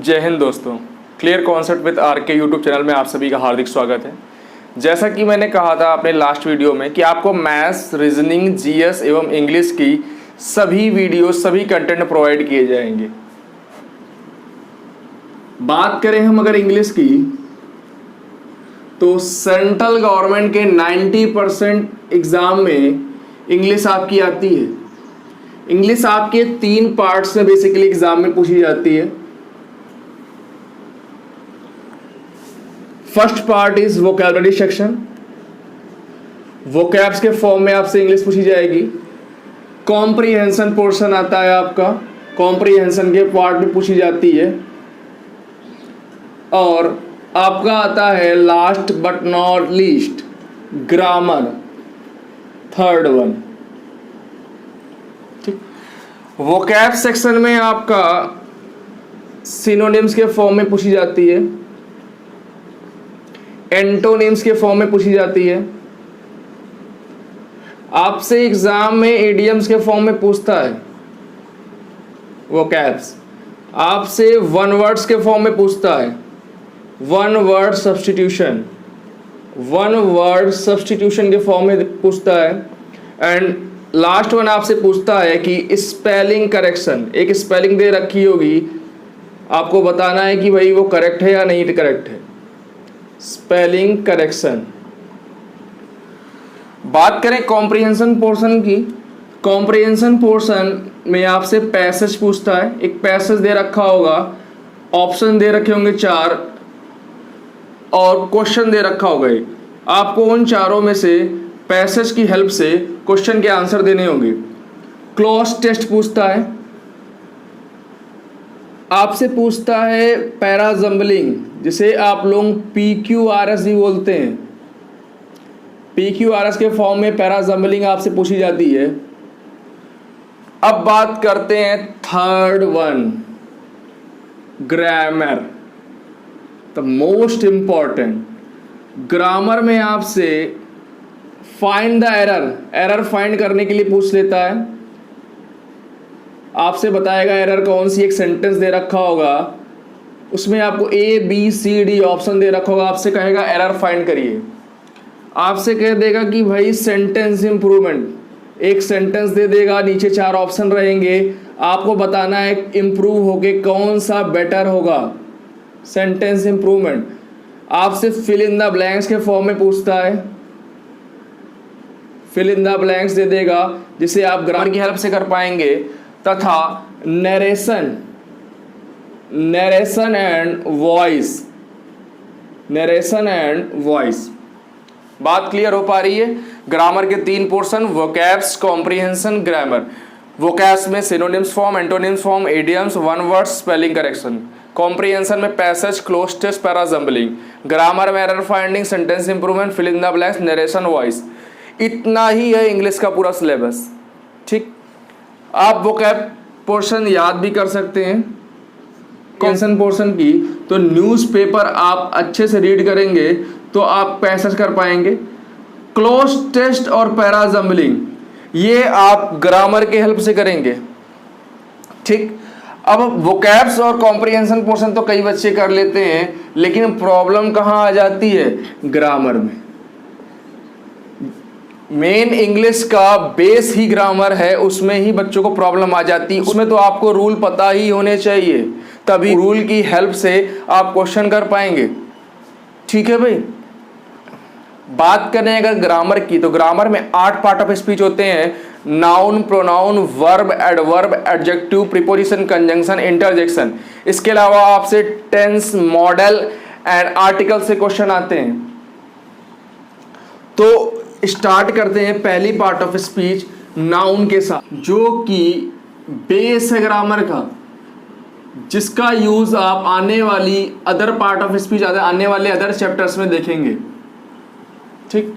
जय हिंद दोस्तों, clear concept with are के यूट्यूब चैनल में आप सभी का हार्दिक स्वागत है। जैसा कि मैंने कहा था अपने लास्ट वीडियो में कि आपको मैथ्स, रीजनिंग, जीएस एवं इंग्लिश की सभी वीडियो, सभी कंटेंट प्रोवाइड किए जाएंगे। बात करें हम अगर इंग्लिश की, तो सेंट्रल गवर्नमेंट के 90% एग्जाम में इंग्लिश आपकी आती है। इंग्लिश आपके 3 पार्ट्स में बेसिकली एग्जाम में पूछी जाती है। First part is vocabulary section. Vocabs के फॉर्म में आपसे इंग्लिश पूछी जाएगी। कॉम्प्रिहेंशन पोर्शन आता है आपका, कॉम्प्रिहेंशन के पार्ट में पूछी जाती है। और आपका आता है last but not least grammar, third one. ठीक, वोकैब सेक्शन में आपका सिनोनिम्स के फॉर्म में पूछी जाती है, एंटोनिम्स के फॉर्म में पूछी जाती है। आपसे एग्जाम में इडियम्स के फॉर्म में पूछता है वोकैब्स। आपसे वन वर्ड्स के फॉर्म में पूछता है, one word substitution, one word substitution के फॉर्म में पूछता है। एंड लास्ट वन आपसे पूछता है कि स्पेलिंग करेक्शन। एक स्पेलिंग दे रखी होगी, आपको बताना है कि भाई वो करेक्ट है या नहीं करेक्ट है। Spelling correction. बात करें कॉम्प्रिहेंशन पोर्शन की, कॉम्प्रिहेंशन पोर्शन में आपसे पैसेज पूछता है। एक पैसेज दे रखा होगा, ऑप्शन दे रखे होंगे 4 और क्वेश्चन दे रखा होगा एक। आपको उन चारों में से पैसेज की हेल्प से क्वेश्चन के आंसर देने होंगे। क्लॉज टेस्ट पूछता है। आपसे पूछता है पैराजम्बलिंग, जिसे आप लोग PQRS भी बोलते हैं। PQRS के फॉर्म में पैराजम्बलिंग आपसे पूछी जाती है। अब बात करते हैं third one, grammar, the most important. Grammar में आपसे find the error, error find करने के लिए पूछ लेता है। आपसे बताएगा एरर कौन सी। एक सेंटेंस दे रखा होगा, उसमें आपको ABCD ऑप्शन दे रखा होगा। आपसे कहेगा एरर फाइंड करिए। आपसे कह देगा कि भाई सेंटेंस इंप्रूवमेंट। एक सेंटेंस दे देगा, नीचे 4 ऑप्शन रहेंगे। आपको बताना है इंप्रूव होके कौन सा बेटर होगा, सेंटेंस इंप्रूवमेंट। आपसे फिल इन द ब्लैंक्स के फॉर्म में पूछता है। फिल इन द ब्लैंक्स दे देगा, जिसे आप ग्रामर की हेल्प से कर पाएंगे। तथा narration, narration and voice, narration and voice. बात क्लियर हो पा रही है? ग्रामर के 3 portion, vocabs, comprehension, grammar. Vocabs में synonyms form, antonyms form, idioms, one word, spelling correction. Comprehension में passage, cloze test, parajumbling. Grammar में error finding, sentence improvement, fill in the blanks, narration, voice. इतना ही है English का पूरा syllabus. ठीक, आप वोकैब पोर्शन याद भी कर सकते हैं। कॉम्प्रिहेंशन पोर्शन की तो न्यूज़पेपर आप अच्छे से रीड करेंगे तो आप पैसेज कर पाएंगे। क्लोज टेस्ट और पैराजम्बलिंग ये आप ग्रामर के हेल्प से करेंगे। ठीक, अब वोकैब्स और कॉम्प्रिहेंशन पोर्शन तो कई बच्चे कर लेते हैं, लेकिन प्रॉब्लम कहाँ आ जाती है? ग्रामर में। मेन इंग्लिश का बेस ही ग्रामर है, उसमें ही बच्चों को प्रॉब्लम आ जाती है। उसमें तो आपको रूल पता ही होने चाहिए, तभी रूल की हेल्प से आप क्वेश्चन कर पाएंगे। ठीक है भाई। बात करें अगर ग्रामर की, तो ग्रामर में 8 पार्ट ऑफ स्पीच होते हैं। Noun, pronoun, verb, adverb, adjective, preposition, conjunction, interjection. इसके अलावा आपसे टेंस, मॉडल एंड आर्टिकल से क्वेश्चन आते हैं। तो स्टार्ट करते हैं पहली पार्ट ऑफ स्पीच नाउन के साथ, जो कि बेस है ग्रामर का, जिसका यूज आप आने वाली अदर पार्ट ऑफ स्पीच, आने वाले अदर चैप्टर्स में देखेंगे। ठीक,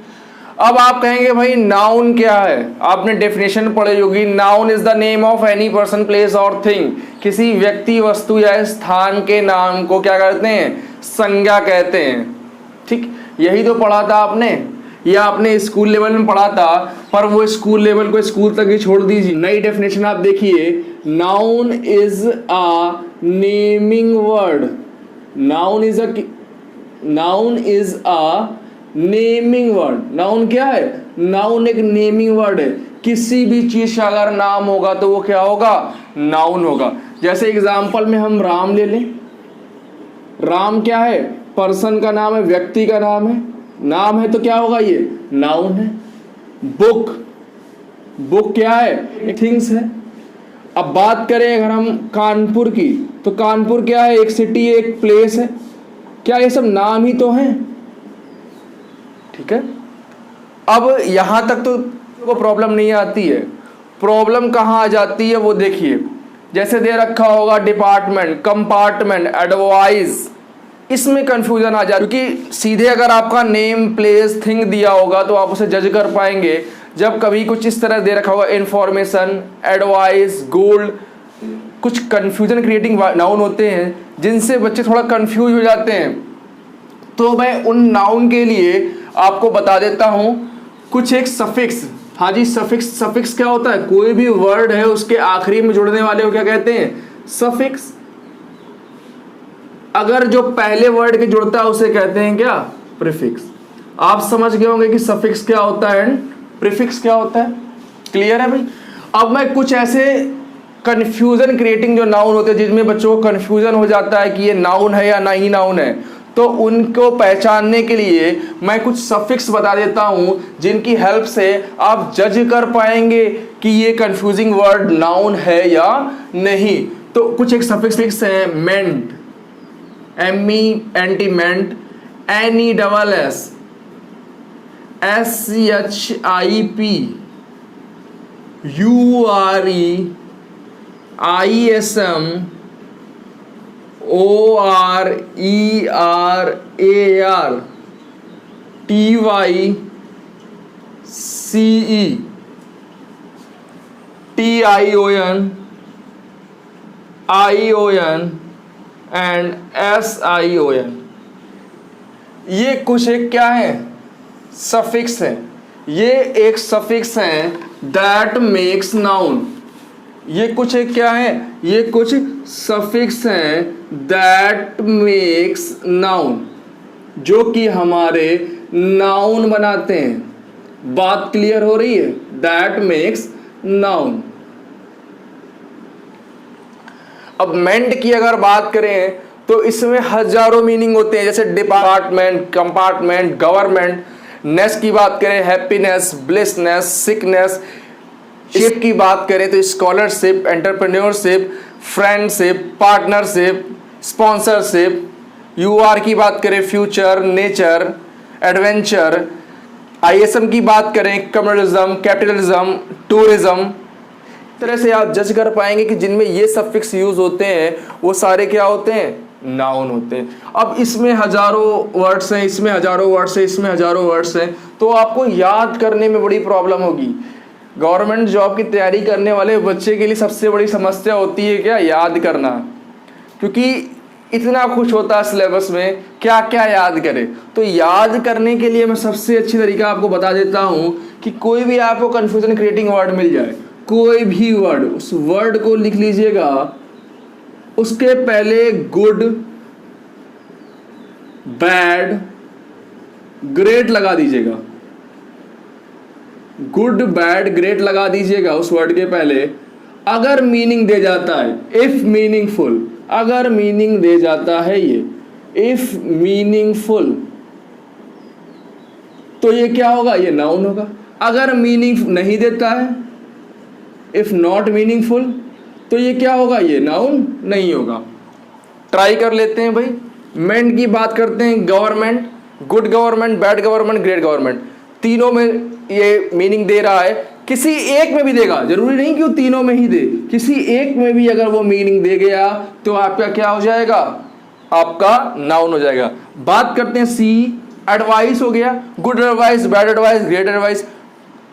अब आप कहेंगे भाई नाउन क्या है? आपने डेफिनेशन पढ़ी होगी। Noun is the name of any person, place और थिंग। किसी व्यक्ति, वस्तु या स्थान के नाम को क्या कहते हैं? संज्ञा कहते हैं। ठीक, यही तो पढ़ा था आपने या आपने स्कूल लेवल में पढ़ा था, पर वो स्कूल लेवल को स्कूल तक ही छोड़ दीजिए। नई डेफिनेशन आप देखिए, noun is a naming word. Noun is a naming word. Noun क्या है? नाउन एक नेमिंग वर्ड है। किसी भी चीज का अगर नाम होगा तो वो क्या होगा? नाउन होगा। जैसे एग्जाम्पल में हम राम ले लें। राम क्या है? पर्सन का नाम है, व्यक्ति का नाम है। नाम है तो क्या होगा? ये नाउन है। बुक क्या है? थिंग्स है। अब बात करें अगर हम कानपुर की, तो कानपुर क्या है? एक सिटी, एक प्लेस है। क्या ये सब नाम ही तो हैं? ठीक है। अब यहां तक तो प्रॉब्लम नहीं आती है। प्रॉब्लम कहां आ जाती है वो देखिए। जैसे दे रखा होगा डिपार्टमेंट, कंपार्टमेंट, एडवाइस, इसमें कंफ्यूजन आ जाए, क्योंकि सीधे अगर आपका नेम, प्लेस, थिंग दिया होगा तो आप उसे जज कर पाएंगे। जब कभी कुछ इस तरह दे रखा होगा, इंफॉर्मेशन, एडवाइस, गोल्ड, कुछ कंफ्यूजन क्रिएटिंग नाउन होते हैं जिनसे बच्चे थोड़ा कंफ्यूज हो जाते हैं। तो मैं उन नाउन के लिए आपको बता देता हूं कुछ एक सफिक्स। हाँ जी, सफिक्स क्या होता है? कोई भी वर्ड है उसके आखिरी में जुड़ने वाले को क्या कहते हैं? सफिक्स। अगर जो पहले वर्ड के जुड़ता है उसे कहते हैं क्या? प्रीफिक्स। आप समझ गए होंगे कि सफिक्स क्या होता है एंड प्रीफिक्स क्या होता है। क्लियर है भाई? अब मैं कुछ ऐसे कंफ्यूजन क्रिएटिंग जो नाउन होते हैं जिनमें बच्चों को कंफ्यूजन हो जाता है कि ये नाउन है या नहीं नाउन है, तो उनको पहचानने के लिए मैं कुछ सफिक्स बता देता हूं जिनकी हेल्प से आप जज कर पाएंगे कि ये कंफ्यूजिंग वर्ड नाउन है या नहीं। तो कुछ एक सफिक्स है। मेंट, MENT, meant, NESS, SHIP, URE, ISM, ORERAR, TYCE, TION, ION and SION। ये कुछ एक क्या है? सफिक्स है। ये एक सफिक्स है दैट मेक्स नाउन। ये कुछ एक क्या है? ये कुछ सफिक्स हैं दैट मेक्स नाउन, जो कि हमारे नाउन बनाते हैं। बात क्लियर हो रही है? That makes noun. अब मेंट की अगर बात करें तो इसमें हजारों मीनिंग होते हैं, जैसे डिपार्टमेंट, कंपार्टमेंट, गवर्नमेंट। नेस की बात करें, हैप्पीनेस, ब्लिसनेस, सिकनेस। शिप की बात करें तो scholarship, entrepreneurship, friendship, partnership, sponsorship. UR की बात करें, फ्यूचर, नेचर, एडवेंचर। ISM की बात करें, कम्युनलिज्म, कैपिटलिज्म, टूरिज्म। तरह से आप जज कर पाएंगे कि जिनमें ये सफिक्स यूज होते हैं वो सारे क्या होते हैं? नाउन होते हैं। अब इसमें हजारों वर्ड्स हैं, इसमें हजारों वर्ड्स हैं, इसमें हजारों वर्ड्स हैं, तो आपको याद करने में बड़ी प्रॉब्लम होगी। गवर्नमेंट जॉब की तैयारी करने वाले बच्चे के लिए सबसे बड़ी समस्या होती है क्या? याद करना। क्योंकि इतना कुछ होता है सिलेबस में, क्या क्या याद करें। तो याद करने के लिए मैं सबसे अच्छी तरीका आपको बता देता हूं कि कोई भी आपको कंफ्यूजन क्रिएटिंग वर्ड मिल जाए, कोई भी वर्ड, उस वर्ड को लिख लीजिएगा, उसके पहले गुड, बैड, ग्रेट लगा दीजिएगा। गुड, बैड, ग्रेट लगा दीजिएगा उस वर्ड के पहले। अगर मीनिंग दे जाता है, इफ मीनिंगफुल, अगर मीनिंग दे जाता है ये, इफ मीनिंगफुल, तो ये क्या होगा? ये नाउन होगा। अगर मीनिंग नहीं देता है, इफ नॉट मीनिंगफुल, तो ये क्या होगा? ये नाउन नहीं होगा। ट्राई कर लेते हैं भाई। मेंट की बात करते हैं, government, good government, bad government, great government, तीनों में ये मीनिंग दे रहा है। किसी एक में भी देगा, जरूरी नहीं कि वो तीनों में ही दे, किसी एक में भी अगर वो मीनिंग दे गया तो आपका क्या हो जाएगा? आपका नाउन हो जाएगा। बात करते हैं सी, एडवाइस हो गया, good advice, bad advice, great advice.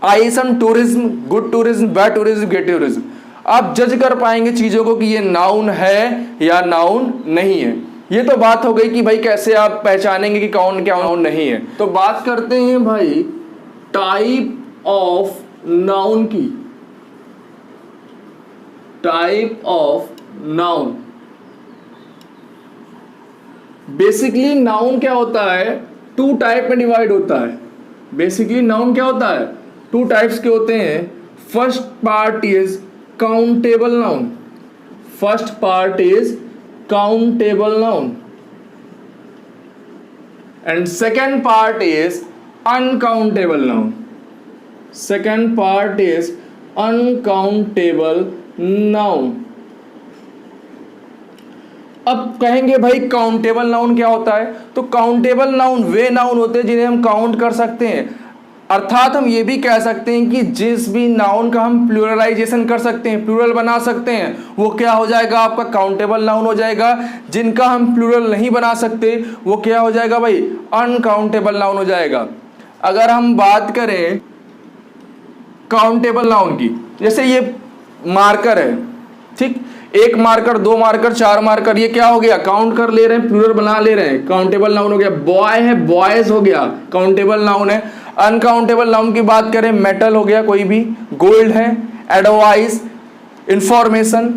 ISM, tourism, good tourism, bad tourism, great tourism. आप जज कर पाएंगे चीजों को कि ये नाउन है या नाउन नहीं है। ये तो बात हो गई कि भाई कैसे आप पहचानेंगे कि कौन क्या नाउन नहीं है। तो बात करते हैं भाई टाइप ऑफ नाउन की, type of noun. Basically noun क्या होता है, टू टाइप में डिवाइड होता है। बेसिकली नाउन क्या होता है, टू टाइप्स के होते हैं। First part is countable noun, first part is countable noun and second part is uncountable noun, second part is uncountable noun. अब कहेंगे भाई काउंटेबल नाउन क्या होता है, तो काउंटेबल नाउन वे नाउन होते हैं जिन्हें हम काउंट कर सकते हैं। अर्थात हम ये भी कह सकते हैं कि जिस भी नाउन का हम प्लूरलाइजेशन कर सकते हैं, प्लूरल बना सकते हैं, वो क्या हो जाएगा, आपका काउंटेबल नाउन हो जाएगा। जिनका हम प्लूरल नहीं बना सकते वो क्या हो जाएगा भाई, अनकाउंटेबल नाउन हो जाएगा। अगर हम बात करें काउंटेबल नाउन की, जैसे ये मार्कर है, ठीक, एक मार्कर, दो मार्कर, चार मार्कर, ये क्या हो गया, काउंट कर ले रहे हैं, प्लूरल बना ले रहे हैं, काउंटेबल नाउन हो गया। बॉय है, बॉयज हो गया, काउंटेबल नाउन है। अनकाउंटेबल नाउन की बात करें, मेटल हो गया कोई भी, गोल्ड है, एडवाइस, इंफॉर्मेशन,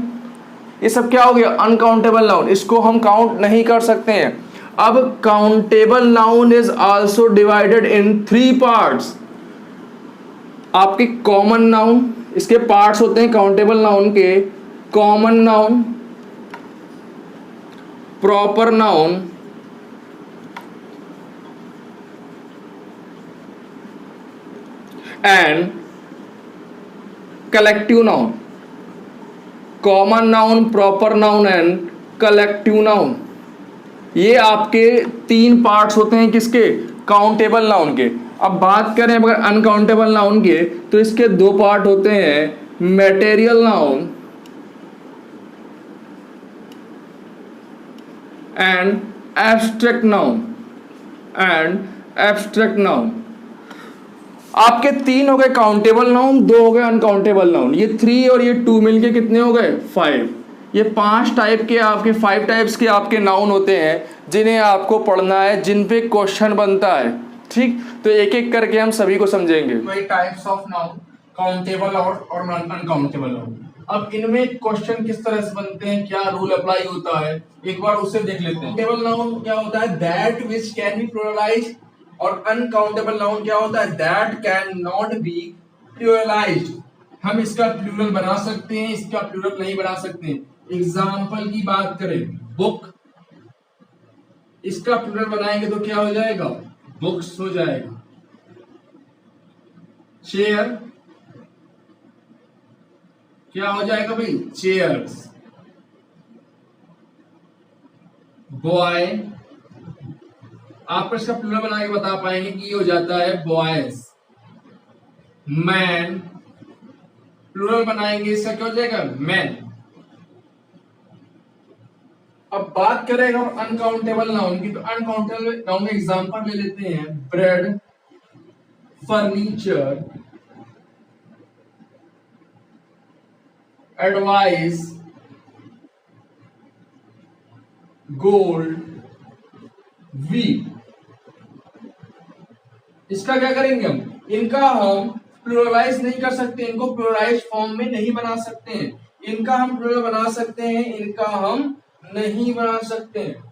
ये सब क्या हो गया, अनकाउंटेबल नाउन, इसको हम काउंट नहीं कर सकते हैं। अब countable noun is also divided in three parts. आपके कॉमन नाउन, इसके पार्ट्स होते हैं काउंटेबल नाउन के, common noun, proper noun and collective noun. Common noun, proper noun and collective noun, ये आपके तीन पार्ट्स होते हैं किसके, काउंटेबल नाउन के। अब बात करें अगर अनकाउंटेबल नाउन के, तो इसके दो पार्ट होते हैं, material noun and abstract noun, and abstract noun. आपके तीन हो गए काउंटेबल नाउन, दो हो गए अनकाउंटेबल नाउन, ये थ्री और ये टू मिलके कितने हो गए, फाइव। ये पांच टाइप के आपके, फाइव टाइप्स के आपके नाउन होते हैं जिन्हें आपको पढ़ना है, जिन पे क्वेश्चन बनता है, ठीक। तो एक एक करके हम सभी को समझेंगे। टाइप्स ऑफ नाउन, काउंटेबल और अनकाउंटेबल नाउन। अब इनमें क्वेश्चन किस तरह से बनते हैं, क्या रूल अप्लाई होता है, एक बार उसे देख लेते हैं। काउंटेबल नाउन क्या होता है, दैट विच कैन बी प्लूरलाइज्ड, और अनकाउंटेबल नाउन क्या होता है, दैट कैन नॉट बी प्लूरलाइज्ड। हम इसका प्लूरल बना सकते हैं, इसका प्लूरल नहीं बना सकते हैं। एग्जाम्पल की बात करें, बुक, इसका प्लूरल बनाएंगे तो क्या हो जाएगा, बुक्स हो जाएगा। चेयर, क्या हो जाएगा भाई, चेयर्स। बॉय, आप इसका प्लूरल बना के बता पाएंगे कि ये हो जाता है बॉयज। मैन, प्लूरल बनाएंगे इसका क्या हो जाएगा, मैन। अब बात करें हम अनकाउंटेबल नाउन की, तो अनकाउंटेबल नाउन का एग्जांपल ले लेते हैं, bread, furniture, advice, gold, wheat. इसका क्या करेंगे हम, इनका हम प्लूरलाइज नहीं कर सकते, इनको प्लूरलाइज फॉर्म में नहीं बना सकते हैं। इनका हम प्लूरल बना सकते हैं, इनका हम नहीं बना सकते हैं।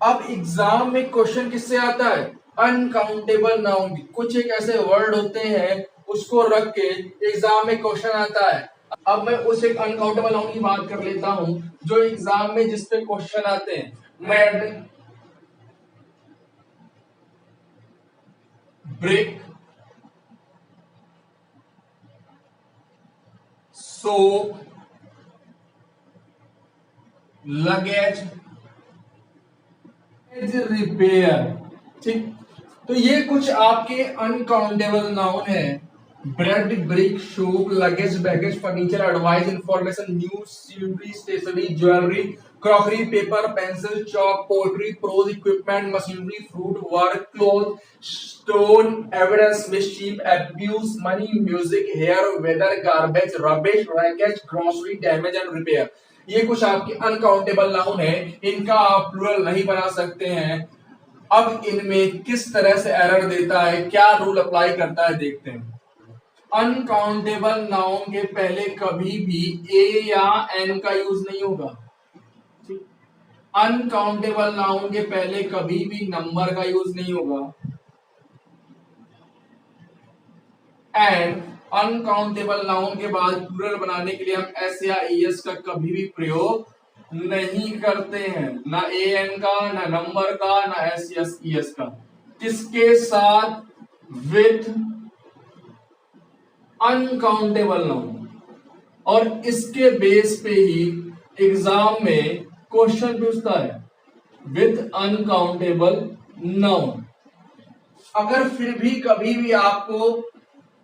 अब एग्जाम में क्वेश्चन किससे आता है, अनकाउंटेबल नाउन की। कुछ एक ऐसे वर्ड होते हैं उसको रख के एग्जाम में क्वेश्चन आता है। अब मैं उस एक अनकाउंटेबल नाउन की बात कर लेता हूं जो एग्जाम में जिस पे क्वेश्चन आते हैं, mud, brick, soap, luggage, repair, ठीक। तो ये कुछ आपके अनकाउंटेबल नाउन है, bread, brick, soap, luggage, baggage, furniture, advice, information, news, scenery, stationery, jewellery, crockery, paper, pencil, chalk, poetry, prose, equipment, machinery, fruit, work, cloth, stone, evidence, mischief, abuse, money, music, hair, weather, garbage, rubbish, wreckage, grocery, damage and repair. ये कुछ आपके uncountable noun है, इनका आप plural नहीं बना सकते हैं। अब इनमें किस तरह से एरर देता है, क्या रूल अप्लाई करता है देखते हैं। अनकाउंटेबल नाउन के पहले कभी भी ए या एन का यूज नहीं होगा। अनकाउंटेबल नाउन के पहले कभी भी नंबर का यूज नहीं होगा। एंड अनकाउंटेबल नाउन के बाद प्लूरल बनाने के लिए हम एस या एस का कभी भी प्रयोग नहीं करते हैं, ना ए एन का, ना नंबर का, ना एस एस का। किसके साथ? With uncountable noun. और इसके बेस पे ही एग्जाम में क्वेश्चन पूछता है, विथ अनकाउंटेबल नाउन। अगर फिर भी कभी भी आपको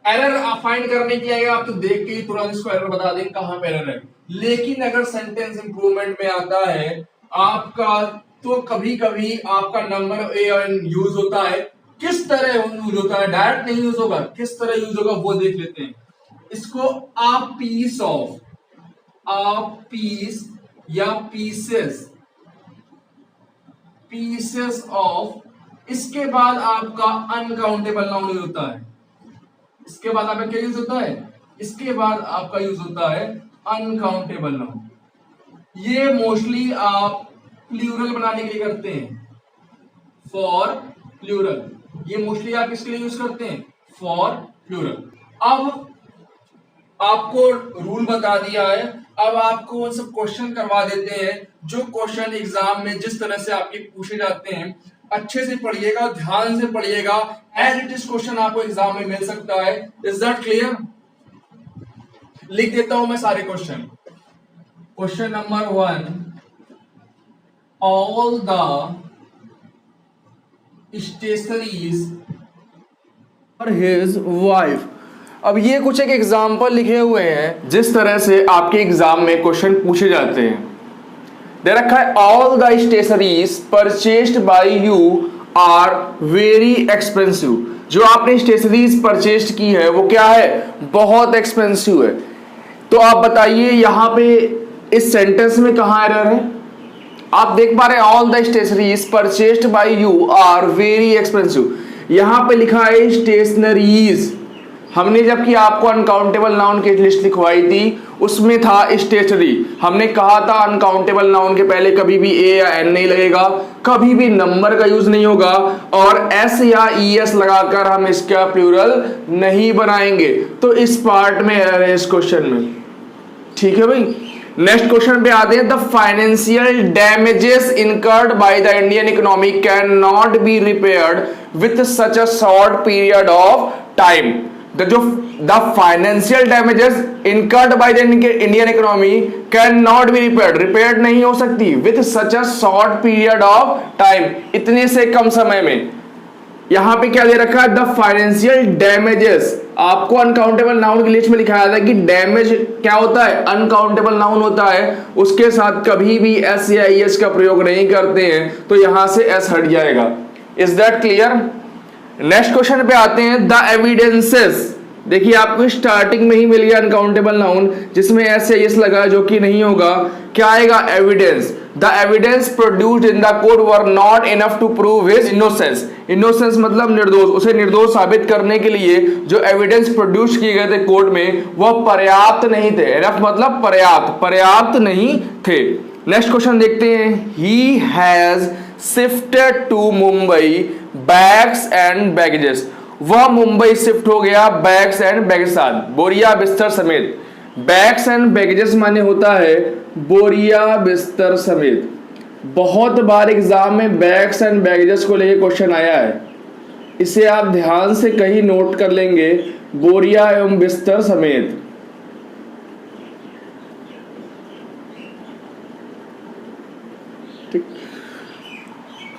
एरर फाइंड करने की आएगा, आप तो देख के ही तुरंत इसको एरर बता देंगे कहां पे एरर है। लेकिन अगर सेंटेंस इंप्रूवमेंट में आता है आपका, तो कभी कभी आपका नंबर ए एन यूज होता है। किस तरह यूज होता है? डायरेक्ट नहीं यूज होगा, किस तरह यूज होगा वो देख लेते हैं। इसको आ पीस ऑफ, आ पीस या पीसेस, पीसेस ऑफ, इसके बाद आपका अनकाउंटेबल नाउन यूज होता है। इसके बाद आपका क्या यूज होता है? इसके बाद आपका यूज होता है अनकाउंटेबल नाउन। ये मोस्टली आप प्लूरल बनाने के लिए करते हैं, फॉर प्लूरल। ये मोस्टली आप किसके लिए यूज करते हैं? For plural. अब आपको रूल बता दिया है, अब आपको वो सब क्वेश्चन करवा देते हैं जो क्वेश्चन एग्जाम में जिस तरह से आपके पूछे जाते हैं। अच्छे से पढ़िएगा, ध्यान से पढ़िएगा, एज इट इज क्वेश्चन आपको एग्जाम में मिल सकता है। Is that clear? लिख देता हूं मैं सारे question. Question number 1, all the stationeries for his wife. अब ये कुछ एक एग्जाम्पल लिखे हुए हैं जिस तरह से आपके एग्जाम में क्वेश्चन पूछे जाते हैं। दे रखा है, all the stationeries purchased by you are very expensive. जो आपने स्टेशनरीज परचेस्ड की है वो क्या है? बहुत एक्सपेंसिव है। तो आप बताइए यहां पे इस सेंटेंस में कहां एरर है? आप देख पा रहे हैं, all the stationeries purchased by you are very expensive. यहां पे लिखा है स्टेशनरीज। हमने जबकि आपको अनकाउंटेबल नाउन की लिस्ट लिखवाई थी उसमें था स्टेशनरी। हमने कहा था अनकाउंटेबल नाउन के पहले कभी भी ए या एन नहीं लगेगा, कभी भी नंबर का यूज नहीं होगा, और एस या ई एस लगाकर हम इसका प्लूरल नहीं बनाएंगे। तो इस पार्ट में एरर है इस क्वेश्चन में। ठीक है भाई, नेक्स्ट क्वेश्चन पे आते हैं। The financial damages incurred by the Indian economy can not be repaired with such a short period of time. The financial damages incurred by the Indian economy cannot be repaired, repaired नहीं हो सकती with such a short period of time, इतने से कम समय में। यहां पे क्या दे रखा है? The financial damages. आपको अनकाउंटेबल नाउन की लिस्ट में लिखाया था कि डैमेज क्या होता है? अनकाउंटेबल नाउन होता है, उसके साथ कभी भी एस या एस का प्रयोग नहीं करते हैं, तो यहां से एस हट जाएगा। Is that clear? Next question पे आते हैं। The evidences. देखिए आपको स्टार्टिंग में ही मिल गया अनकाउंटेबल नाउन जिसमें एस या एस लगा जो कि नहीं होगा। क्या आएगा? Evidence. The evidence produced in the court were not enough to prove his innocence. Innocence मतलब निर्दोष, उसे निर्दोष साबित करने के लिए जो एविडेंस प्रोड्यूस किए गए थे कोर्ट में वह पर्याप्त नहीं थे। इनफ मतलब पर्याप्त, पर्याप्त नहीं थे। नेक्स्ट क्वेश्चन देखते हैं। He has shifted to Mumbai bags and baggages. वह मुंबई शिफ्ट हो गया बैग्स एंड बैगेज साथ, बोरिया बिस्तर समेत। बैग्स एंड बैगेजेस माने होता है बोरिया बिस्तर समेत। बहुत बार एग्जाम में बैग्स एंड बैगेजेस को लेकर क्वेश्चन आया है, इसे आप ध्यान से कहीं नोट कर लेंगे, बोरिया एवं बिस्तर समेत।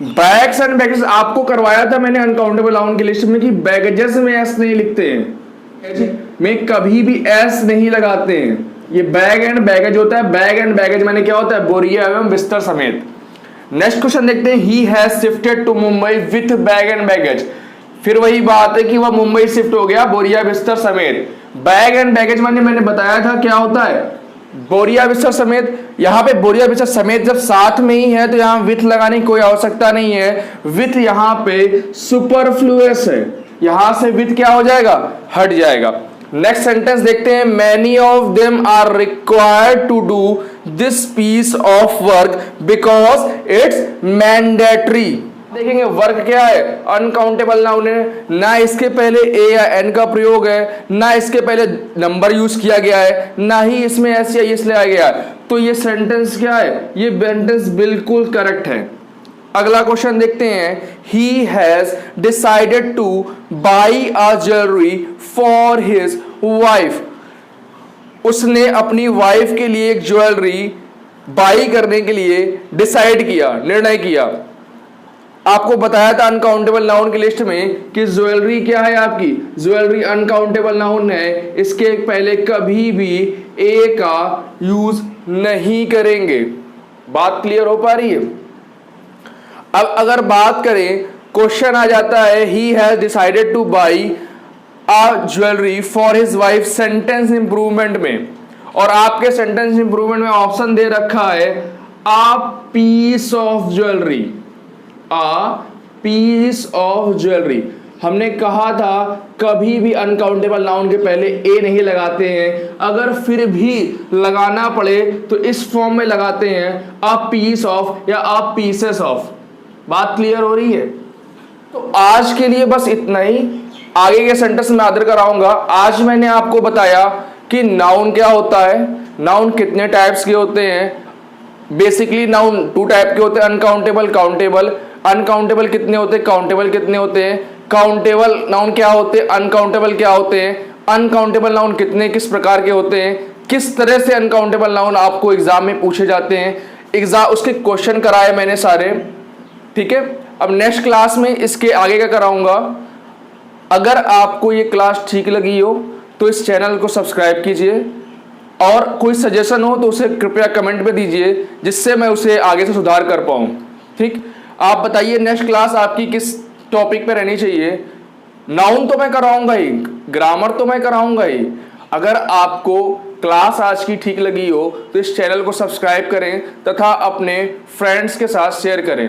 बैग्स एंड बैगेज आपको करवाया था मैंने अनकाउंटेबल नाउन की लिस्ट में कि बैगेजेस में एस नहीं लिखते हैं, में कभी भी एस नहीं लगाते हैं। ये बैग एंड बैगेज होता है। बैग एंड बैगेज माने क्या होता है? बोरिया एवं बिस्तर समेत। नेक्स्ट क्वेश्चन देखते हैं। He has shifted to Mumbai with bag and baggage. फिर वही बात है कि वह मुंबई शिफ्ट हो गया बोरिया बिस्तर समेत। बैग एंड बैगेज माने मैंने बताया था क्या होता है? बोरिया बिस्तर समेत, यहां पे बोरिया बिस्तर समेत जब साथ में ही है तो यहां विथ लगाने की कोई आवश्यकता नहीं है। विथ यहां पे सुपरफ्लुअस है, यहां से विथ क्या हो जाएगा, हट जाएगा। नेक्स्ट सेंटेंस देखते हैं, many of them are required to do this piece of work because it's mandatory. देखेंगे वर्क क्या है, अनकाउंटेबल नाउन है, ना इसके पहले ए या एन का प्रयोग है, ना इसके पहले नंबर यूज किया गया है, ना ही इसमें एस या इस लाया गया है। तो ये सेंटेंस क्या है, ये सेंटेंस बिल्कुल करेक्ट है। अगला क्वेश्चन देखते हैं, he has decided to buy a jewellery for his wife. उसने अपनी वाइफ के लिए एक ज्वेलरी बाई करने के लिए डिसाइड किया, निर्णय किया। आपको बताया था अनकाउंटेबल नाउन की लिस्ट में कि ज्वेलरी क्या है, आपकी ज्वेलरी अनकाउंटेबल नाउन है, इसके पहले कभी भी ए का यूज नहीं करेंगे। बात क्लियर हो पा रही है। अब अगर बात करें, क्वेश्चन आ जाता है, he has decided to buy a jewellery for his wife sentence improvement में, और आपके सेंटेंस इंप्रूवमेंट में ऑप्शन दे रखा है a piece of jewellery, a piece of jewellery. हमने कहा था कभी भी अनकाउंटेबल नाउन के पहले ए नहीं लगाते हैं, अगर फिर भी लगाना पड़े तो इस फॉर्म में लगाते हैं, अ पीस ऑफ या अ पीसेस ऑफ। बात क्लियर हो रही है। तो आज के लिए बस इतना ही, आगे के सेंटेंस में आदर कराऊंगा। आज मैंने आपको बताया कि नाउन क्या होता है, नाउन कितने टाइप्स के होते हैं। बेसिकली नाउन 2 टाइप के होते हैं, अनकाउंटेबल, काउंटेबल। अनकाउंटेबल कितने होते हैं, काउंटेबल कितने होते हैं, काउंटेबल नाउन क्या होते हैं, अनकाउंटेबल क्या होते हैं, अनकाउंटेबल नाउन कितने किस प्रकार के होते हैं, किस तरह से अनकाउंटेबल नाउन आपको एग्जाम में पूछे जाते हैं, एग्जाम उसके क्वेश्चन कराए मैंने सारे। ठीक है, अब नेक्स्ट क्लास में इसके आगे का कराऊंगा। अगर आपको ये क्लास ठीक लगी हो तो इस चैनल को सब्सक्राइब कीजिए, और कोई सजेशन हो तो उसे कृपया कमेंट में दीजिए, जिससे मैं उसे आगे से सुधार कर पाऊँ। ठीक, आप बताइए नेक्स्ट क्लास आपकी किस टॉपिक पे रहनी चाहिए। नाउन तो मैं कराऊंगा ही, ग्रामर तो मैं कराऊंगा ही। अगर आपको क्लास आज की ठीक लगी हो तो इस चैनल को सब्सक्राइब करें तथा अपने फ्रेंड्स के साथ शेयर करें।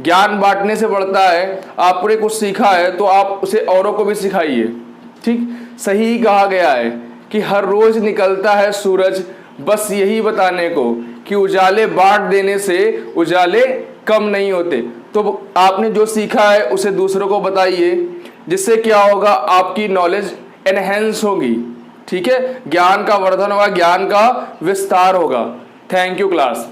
ज्ञान बांटने से बढ़ता है। आपने कुछ सीखा है तो आप उसे औरों को भी सिखाइए। ठीक, सही कहा गया है कि हर रोज निकलता है सूरज, बस यही बताने को कि उजाले बांट देने से उजाले कम नहीं होते। तो आपने जो सीखा है उसे दूसरों को बताइए, जिससे क्या होगा, आपकी नॉलेज एनहेंस होगी। ठीक है, ज्ञान का वर्धन होगा, ज्ञान का विस्तार होगा। Thank you class.